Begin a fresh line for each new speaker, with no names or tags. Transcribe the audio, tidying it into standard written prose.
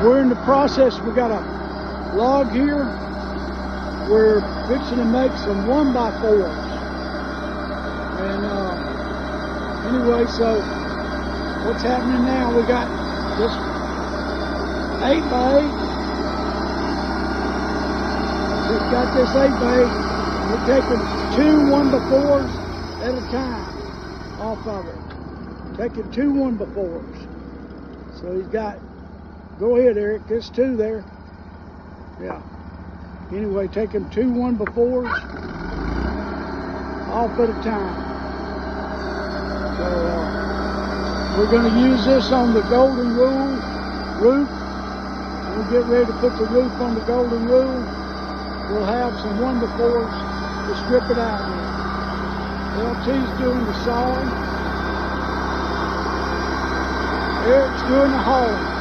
we're in the process. We got a log here. We're fixing to make some 1x4s. And anyway, so what's happening now? We got this 8x8. Just got this 8x8. We're taking 2 1x4s at a time off of it. Taking 2 1x4s. So he's got, go ahead, Eric, there's 2 there. Yeah. Anyway, taking 2 1x4s off at a time. So we're going to use this on the Golden Rule roof. When we get ready to put the roof on the Golden Rule, we'll have some 1x4s to strip it out with. LT's doing the sawing. Eric's doing the hauling.